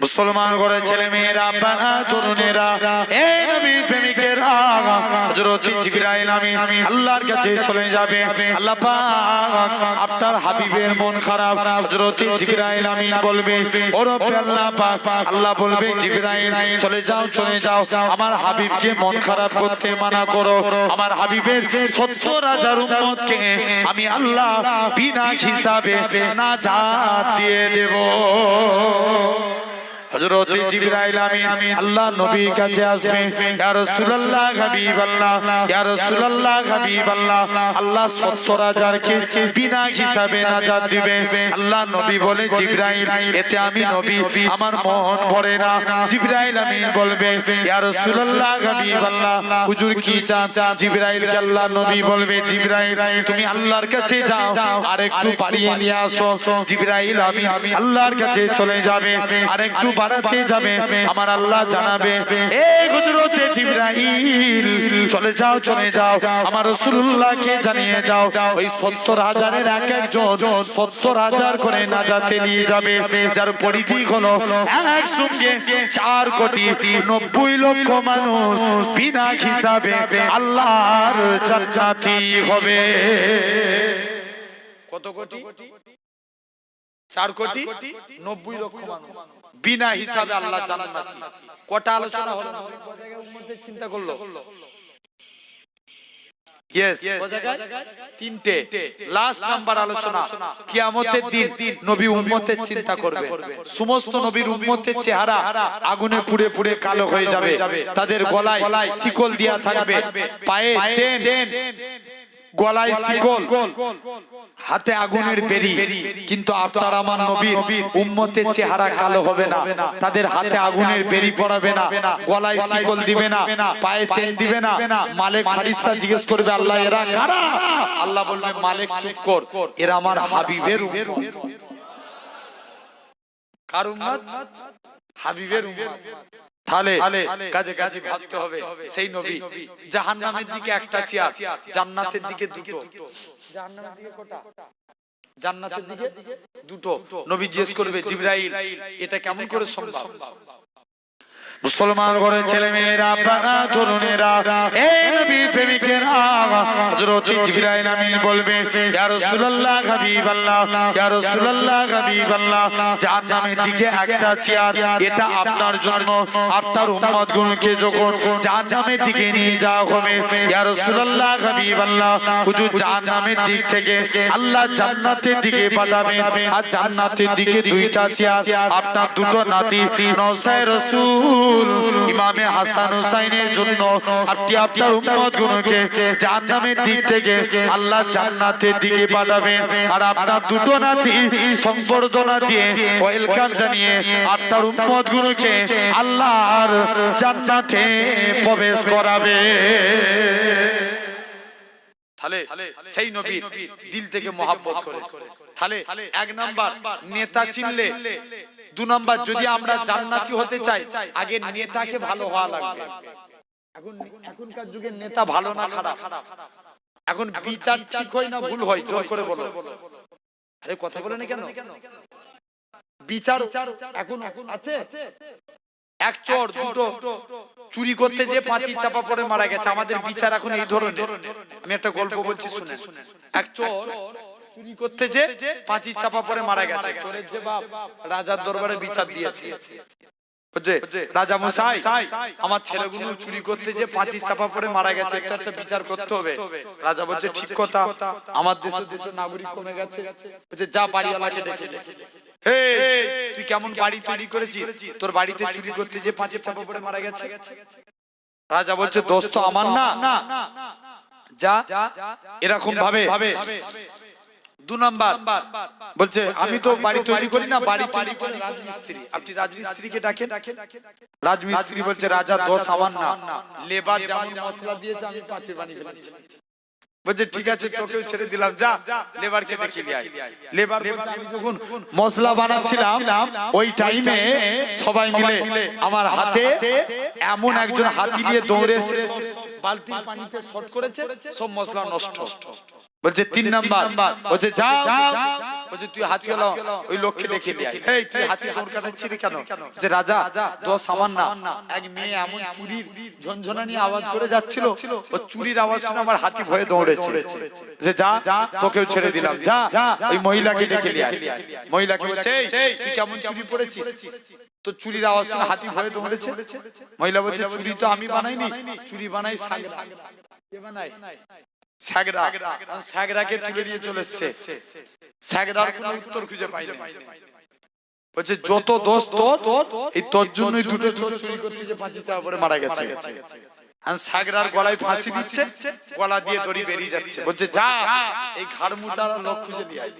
মুসলমান করে ছেলে মেয়েরা বানা তরুণেরা এই নবীর প্রেমিকেরা হযরত জিবরাইল আমিন আল্লাহর কাছে চলে যাবে। আল্লাহ পাক আপনার হাবিবের মন খারাপ, হযরত জিবরাইল আমিন বলবে ও রব্বে আল্লাহ পাক, আল্লাহ বলবে জিবরাইল চলে যাও আমার হাবিবকে মন খারাপ করতে মানা করো। আমার হাবিবের ৭০,০০০ উম্মতকে আমি আল্লাহ বিনা হিসাবে নাজাত দিয়ে দেব। হযরত জিবরাইল আমিন আল্লাহ নবীর কাছে আসবে, ইয়া রাসূলুল্লাহ হাবিবাল্লাহ, ইয়া রাসূলুল্লাহ হাবিবাল্লাহ, আল্লাহ ৭০,০০০ কে বিনা হিসাবে নাজাত দিবে। আল্লাহ নবী বলে জিবরাইল এতে আমি নবী আমার মন ভরে না। জিবরাইল আমিন বলবে ইয়া রাসূলুল্লাহ হাবিবাল্লাহ, হুজুর কি চান? জিবরাইল কে আল্লাহ নবী বলবে জিবরাইল তুমি আল্লাহর কাছে যাও আর একটু বাড়িয়ে নিয়ে আসো। জিবরাইল আমিন আল্লাহর কাছে চলে যাবে, আর একটু বাড়াতে যাবে, আমার আল্লাহ জানাবে এই হযরতে জিবরাইল চলে যাও আমার রাসূলুল্লাহকে জানিয়ে দাও ওই ৭০,০০০ এক একজন ৭০,০০০ করে নাজাতে নিয়ে যাবে, যার পরিধি হলো একসঙ্গে ৪,৯০,০০,০০০ মানুষ বিনা হিসাবে আল্লাহর জান্নাতি হবে। কত কোটি? ৪,৯০,০০,০০০ মানুষ বিনা হিসাবে আল্লাহ জান্নাতি। কটা আলোচনা হলো? উম্মতের চিন্তা করলো। ইয়েস, তিনটে। লাস্ট নাম্বার আলোচনা কিয়ামতের দিন নবী উম্মতের চিন্তা করবে। সমস্ত নবীর উম্মতের চেহারা আগুনে পুড়ে পুড়ে কালো হয়ে যাবে, তাদের গলায় শিকল দেয়া থাকবে, পায়ে চেন, গলায় শিকল, হাতে আগুনের বেড়ি, কিন্তু আপনার আমার নবীর উম্মতের চেহারা কালো হবে না, তাদের হাতে আগুনের বেড়ি পড়াবে না, গলায় শিকল দিবে না, পায়ে চেন দিবে না। মালিক ফারিস্তা জিজ্ঞেস করবে আল্লাহ এরা কারা? আল্লাহ বলবে মালিক চুপ কর, এরা আমার হাবিবের উম্মত। কার উম্মত? হাবিবের উম্মত। তাহলে কাজে কাজে ভাবতে হবে সেই নবী জাহান্নামের দিকে একটা চেয়ার, জান্নাতের দিকে দুটো। জাহান্নামের দিকে কটা? জান্নাতের দিকে দুটো। নবী জিজ্ঞেস করবে জিবরাইল এটা কেমন করে সম্ভব? মুসলমান ঘরের ছেলে মেয়েরা বানা তরুণেরা এই নবীর প্রেমিকেরা হযরত জিবরাইল আমিন বলবে ইয়া রাসূলুল্লাহ হাবিবাল্লাহ, ইয়া রাসূলুল্লাহ হাবিবাল্লাহ, জাহান্নামের দিকে একটা চেয়ার, এটা আপনার জন্য। আপনার উম্মতগণকে যখন জাহান্নামের দিকে নিয়ে যাওয়া হবে, ইয়া রাসূলুল্লাহ হাবিবাল্লাহ, হুজুর জাহান্নামের দিক থেকে আল্লাহ জান্নাতের দিকে পাঠাবেন, আর জান্নাতের দিকে দুইটা চেয়ার, আপনার দুটো নাতি নওসায় রাসূল ইমামে হাসান হুসাইনের জন্য আপনি আপনার উম্মতগণকে জাহান্নামের দিক থেকে আল্লাহ জান্নাতের দিকে পাঠাবেন, আর আপনার দুটো নাতি সংবর্ধনা দিয়ে ওয়েলকাম জানিয়ে আপনার উম্মতগণকে আল্লাহর জান্নাতে প্রবেশ করাবে। তাহলে সেই নবীর দিল থেকে মহব্বত করে। তাহলে এক নাম্বার নেতা চিনলে, দু নাম্বার যদি আমরা জান্নাতি হতে চাই আগে নেতাকে ভালো হওয়া লাগবে। এখনকার যুগে নেতা ভালো না খারাপ? এখন বিচার ঠিক হয় না ভুল হয়? জোর করে বলো। আরে কথা বলে না কেন? বিচার এখন আছে? এক চোর দুটো চুরি করতে যে পাঁচি চাপা পড়ে মারা গেছে, আমাদের বিচার এখন এই ধরনের। আমি একটা গল্প বলছি শুনে। এক চোর চুরি করতে যে পাঁচি চাপা পড়ে মারা গেছে, চোরের যে বাপ রাজার দরবারে বিচার দিয়েছে, রাজা মশাই আমার ছেলেগুলো চুরি করতে যে পাঁচি চাপা পড়ে মারা গেছে, একটা বিচার করতে হবে। রাজা বলছে ঠিক কথা, আমার দেশের নাগরিক কমে গেছে, যা বাড়িওয়ালাকে ডেকে দে। তুই কেমন বাড়ি তৈরি করেছিস, তোর বাড়িতে চুরি করতে যে পাঁচি চাপা পড়ে মারা গেছে? রাজা বলছে দোস্ত আমার না, যা এরকম ভাবে। দু নাম্বার বলছে আমি তো বাড়ি তৈরি করি না, বাড়ি তৈরি করে রাজমিস্ত্রি, আপনি রাজমিস্ত্রিকে ডাকেন। রাজমিস্ত্রি বলছে রাজা দোষ আমার না, লেবার যেমন মশলা দিয়েছে আমি পাঁচে বানিয়ে ফেলেছি। বলছে ঠিক আছে তোকেও ছেড়ে দিলাম, যা লেবারকে ডেকে নিয়ে আয়। লেবার বলছে আমি যখন মশলা বানাচ্ছিলাম ওই টাইমে সবাই মিলে আমার হাতে এমন একজন হাতি নিয়ে দৌড়ে এসে বালতির পানিতে শর্ট করেছে, সব মশলা নষ্ট। বলছে তিন নাম্বার, বলছে যাও বলছে তুই হাতিওয়ালা ওই লোককে ডেকে নিয়ে আয়। এই তুই হাতি দৌড় কাটাচ্ছিস কেন? যে রাজা দোষ আমার না, এক মেয়ে এমন চুরির ঝনঝনা নিয়ে আওয়াজ করে যাচ্ছিল, ও চুরির আওয়াজ শুনে আমার হাতি ভয়ে দৌড়েছে। যে যা তোকেও ছেড়ে দিলাম, যা ওই মহিলাকে ডেকে নিয়ে আয়। মহিলাকে বলছে এই তুই কেমন চুরি পড়েছিস? তো চুরির আওয়াজ শুনে হাতি ভয়ে দৌড়েছে। মহিলা বলছে চুরি তো আমি বানাইনি, চুরি বানাই সাগরা। কে বানায়? সাগরা। সাগরাকে তুলে নিয়ে চলে এসেছে। সাগরার কোনো উত্তর খুঁজে পাইনি। বলছে যত দোষ তোর, এই তোর জন্যই দুটো চোর চুরি করতে যে পাঁচি চাওয়া পরে মারা গেছে। আর সাগরার গলায় ফাঁসি দিচ্ছে, গলা দিয়ে দড়ি বেরিয়ে যাচ্ছে। বলছে যা এই ঘাড় মুটার লোক খুঁজে নিয়ে আয়।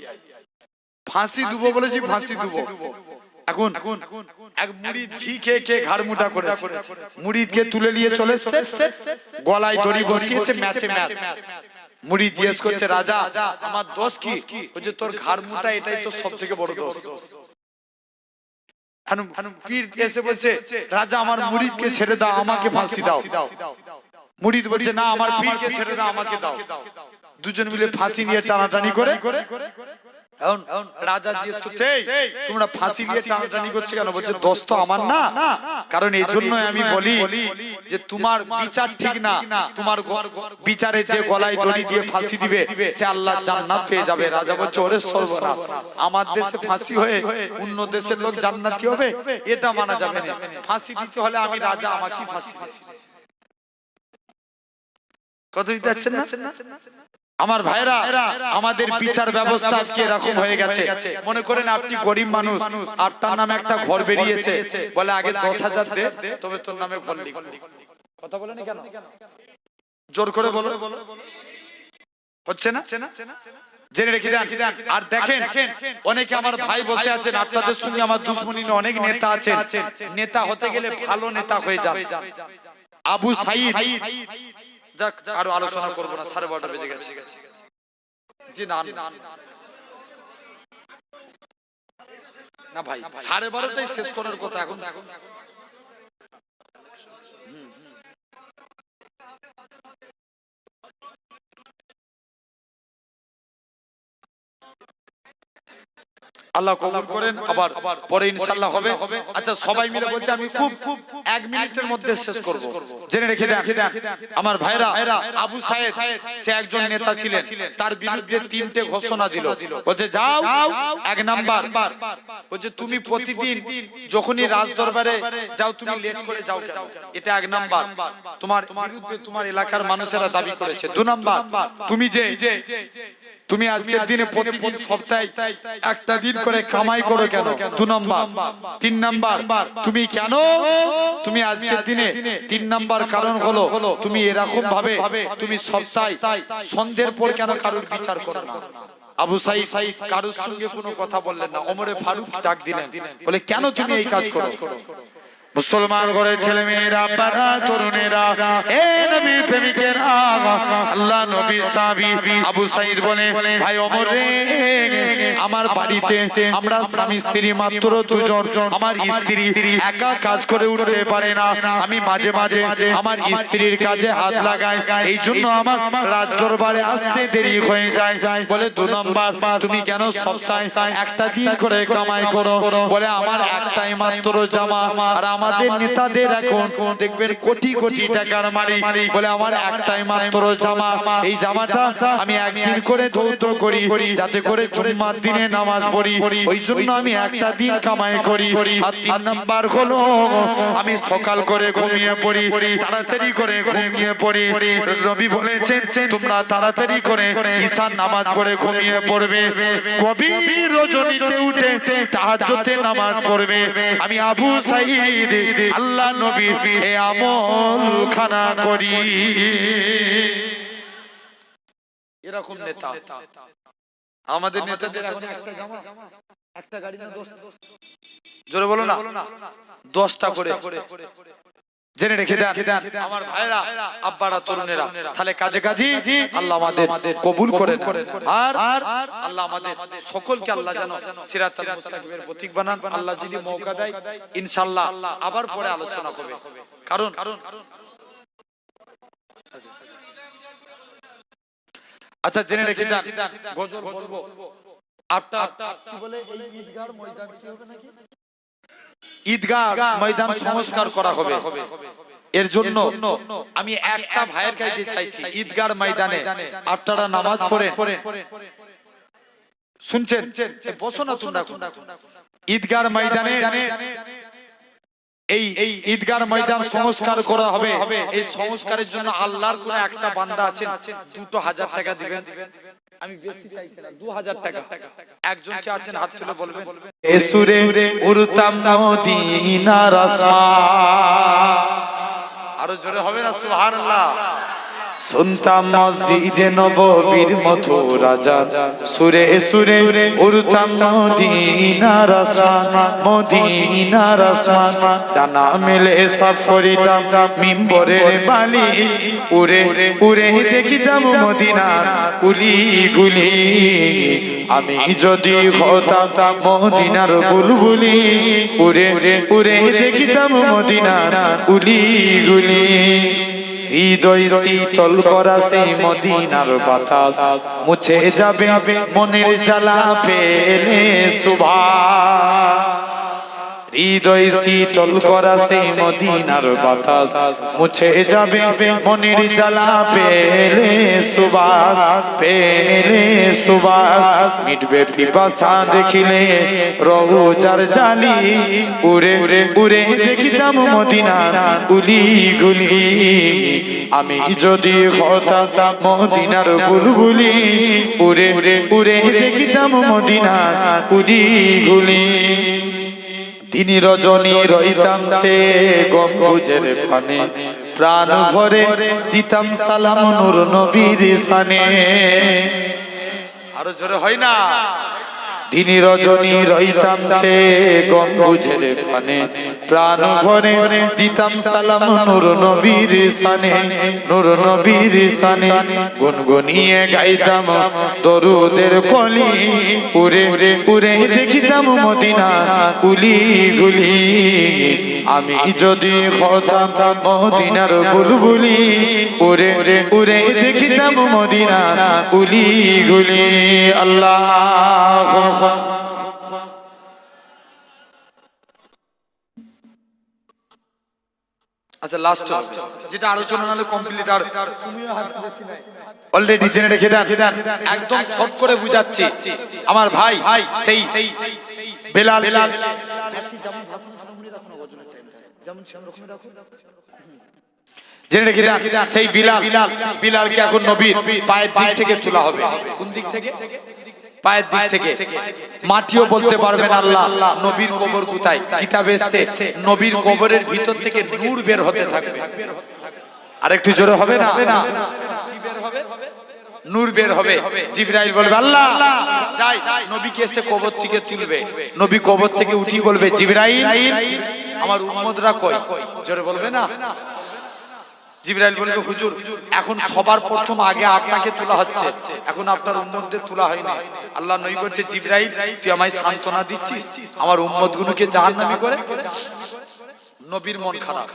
ফাঁসি দুবো বলেছি, ফাঁসি দুবো। এখন এক মুড়িদ ঘি খেয়ে খেয়ে ঘাড় মুটা করেছে। মুড়িদকে তুলে নিয়ে চলে এসেছে, গলায় দড়ি বসিয়েছে, ম্যাচে ম্যাচ। মুড়িদ জিজ্ঞেস করছে রাজা আমার দোষ কি? বলছে তোর ঘাড় মুটা, এটাই তো সব থেকে বড় দোষ। পীর এসে বলছে রাজা আমার মুড়িদকে ছেড়ে দাও, আমাকে ফাঁসি দাও। মুড়িদ বলছে না আমার পীরকে ছেড়ে দাও, আমাকে দাও। দুজন মিলে ফাঁসি নিয়ে টানাটানি করে। এখন রাজা জিজ্ঞেস করছে তোমরা ফাঁসি নিয়ে টানাটানি করছো কেন? বলছে দোষ তো আমার না, কারণ এই জন্য আমি বলি যে তোমার বিচার ঠিক না। তোমার বিচারে যে গলায় দড়ি দিয়ে ফাঁসি দিবে সে আল্লাহ জান্নাত পেয়ে যাবে। রাজা বলছে ওরে সর্বনাশ, আমার দেশে ফাঁসি হয়ে অন্য দেশের লোক জান্নাতি হবে, এটা মানা যাবে না। ফাঁসি দিতে হলে আমি রাজা, আমাকে ফাঁসি দিতে। কত দিতে যাচ্ছেন না আমার ভাইরা? আমাদের বিচার ব্যবস্থা আজকে এরকম হয়ে গেছে। মনে করেন আপনি গরিব মানুষ, আপনার নামে একটা ঘর বেরিয়েছে, বলে আগে 10,000 দে তবে তোর নামে ঘর লিখব। কথা বলেন কেন? জোর করে বলো, হচ্ছে না? জেনে রেখে দেন। আর দেখেন অনেকে আমার ভাই বসে আছেন, আপনাদের সঙ্গে আমার দুশ্মনী অনেক নেতা আছেন। নেতা হতে গেলে ভালো নেতা হয়ে যাবে। আবু সাইদ, যাক আরো আলোচনা করবো না, 12:30 বেজে গেছে। জি না না ভাই, 12:30টাই শেষ করার কথা এখন। আল্লাহ কবুল করেন, আবার পরে ইনশাআল্লাহ হবে। আচ্ছা সবাই মিলে বলছে আমি খুব 1 মিনিটের মধ্যে শেষ করব। জেনে রেখে দেন আমার ভাইরা, আবু সাইদ সে একজন নেতা ছিলেন, তার বিরুদ্ধে 3টে ঘোষণা দিল। বলছে যাও, 1 নাম্বার বলছে তুমি প্রতিদিন যখনই রাজ দরবারে যাও তুমি লেট করে যাও কেন? এটা 1 নাম্বার। তোমার বিরুদ্ধে তোমার এলাকার মানুষেরা দাবি করেছে। 2 নাম্বার তুমি আজকের দিনে প্রতিদিন সপ্তাহে একটা দিন করে কামাই করো কেন? 2 নাম্বার। 3 নাম্বার তুমি আজকের দিনে 3 নাম্বার কারণ হলো তুমি এরকম ভাবে তুমি সপ্তাহে সন্ধ্যের পর কেন কারোর বিচার করো না? আবু সাইদ কারোর সঙ্গে কোনো কথা বললেন না। ওমরে ফারুক ডাক দিলেন, বলে কেন তুমি এই কাজ করো? মুসলমান ঘরের ছেলে মেয়েরা, পাড়া তরুণেরা, এ নবী প্রেমিকেরা, আল্লাহ নবী সাহাবী আবু সাইদ বলে ভাই ওমর রে, আমার বাড়িতে আমরা স্বামী স্ত্রী মাত্র 2 জন। আমার স্ত্রী একা কাজ করে উঠতে পারে না, আমি মাঝে মাঝে আমার স্ত্রীর কাজে হাত লাগাই, এই জন্য আমার রাজ দরবারে আসতে দেরি হয়ে যায়। বলে 2 নাম্বার তুমি কেন সপ্তাহে একটা দিন করে কামাই করো? বলে আমার একটাই মাত্র জামা, আর আমাদের নেতাদের এখন দেখবেন কোটি কোটি টাকার মালিক। বলে আমার একটাই মাত্র জামা, এই জামাটা আমি একদিন করে ধৌত করি যাতে করে জুম্মার দিনে নামাজ পড়ি, ওই জন্য আমি একটা দিন কামাই করি। আর 3 নাম্বার হলো আমি সকাল করে ঘুমিয়ে পড়ি, তাড়াতাড়ি করে ঘুমিয়ে পড়ি। নবী বলেছেন তোমরা তাড়াতাড়ি করে ঈশার নামাজ পড়ে ঘুমিয়ে পড়বে, গভীর রজনীতে উঠে তাহাজ্জুদের নামাজ পড়বে। আমি আবু সাইদ আল্লাহ নবীর এই আমল খানা করি। এরকম নেতা আমাদের নেতাদের এখন একটা জামা, একটা গাড়ি না 10, জোরে বলো না 10টা করে। জেনে রেখে দেন আমার ভাইরা, আব্বারা, তরুণেরা, তাহলে কাজে কাজে আল্লাহ আমাদের কবুল করেন, আর আল্লাহ আমাদের সকলকে আল্লাহ যেন সিরাতাল মুস্তাকিমের পথিক বানান। আল্লাহ যদি মৌকা দেয় ইনশাআল্লাহ আবার পরে আলোচনা হবে। কারণ আচ্ছা জেনে রেখে দেন, গজল বলবো আপনার কি বলে এই ঈদগাহ ময়দান কি হবে নাকি ঈদগাহ ময়দান সংস্কার করা হবে এর জন্য আমি একটা ভাইয়ের কাছে চাইছি ঈদগাহ ময়দানে আপনারা নামাজ পড়েন শুনছেন বসো না তোমরা ঈদগাহ ময়দানে এই ঈদগাহ ময়দান সংস্কার করা হবে এই সংস্কারের জন্য আল্লাহর কোন একটা বান্দা আছেন 2000 টাকা দিবেন আমি বেশি চাইছি না 2000 টাকা একজন কি আছেন হাত তুলে বলবেন এসুরে উরতাম মদিনার আসমান আরো জোরে হবে না সুবহানাল্লাহ শুনতাম মসজিদে নববীর মধুর আজান সুরে সুরে উড়তাম মদিনার আসমান মদিনার আসমান ডানা মেলে সব করিতাম মিম্বরের বালি উড়ে উড়ে দেখিতাম মদিনার কুলি গুলি আমি যদি হতাম মদিনার বুলবুলি উড়ে উড়ে দেখিতাম মদিনার কুলি গুলি হৃদয় শীতল করা সেই মদিনার বাতাস মুছে যাবে মনের জ্বালা পেলে সুভাষ হৃদয় শীতল করা সেই মদিনার বাতাস মুছে যাবে মনের জ্বালা পেলে সুবাস মিটবে পিপাসা দেখিলে রওজার জালি উড়ে উড়ে দেখিতাম মদিনার উলি গুলি আমি যদি হতাম মদিনার বুলবুলি উড়ে উড়ে দেখিতাম মদিনার উলি গুলি দিনী রজনী রইতাম চে গম্বুজের পানে প্রাণ ভরে দিতাম সালাম নূর নবীর শানে আরো জোরে হয় না দিনী রজনী রইতাম চে গম্বুজের পানে প্রাণ ভরে দিতাম সালাম নূর নবীর শানে গুনগুনিয়ে গাইতাম দরুদের কলি উড়ে উড়ে দেখিতাম মদিনা কুলি গুলি আমি যদি হতাম মদিনার বুলবুলি উড়ে উড়ে দেখিতাম মদিনা কুলি গুলি আল্লাহ আচ্ছা লাস্ট যেটা আলোচনা হলো কমপ্লিট আর অলরেডি জেনে রেখে দেন একদম শর্ট করে বুঝাচ্ছি আমার ভাই সেই বেলাল জেনে রেখে দেন সেই বিলালকে এখন নবীর পায়ের দিক থেকে তোলা হবে কোন দিক থেকে পায়ের দিক থেকে মাটিও বলতে পারবেন আল্লাহ নবীর কবর কোথায় কিতাবে এসেছে নবীর কবরের ভিতর থেকে নূর বের হতে থাকবে আরেকটু জোরে হবে না কি বের হবে নূর বের হবে জিবরাইল বলবে আল্লাহ যাই নবীকে এসে কবর থেকে তুলবে নবী কবর থেকে উঠি বলবে জিবরাইল আমার উম্মতরা কই জোরে বলবে না জিবরাইল বলবে হুজুর এখন সবার প্রথম আগে আপনাকে তোলা হচ্ছে এখন আপনার উম্মতদের তোলা হয়নি আল্লাহ নবী বলছে জিবরাইল তুই আমায় সান্তনা দিচ্ছিস আমার উম্মতগুলোকে জাহান্নামী করে নবীর মন খারাপ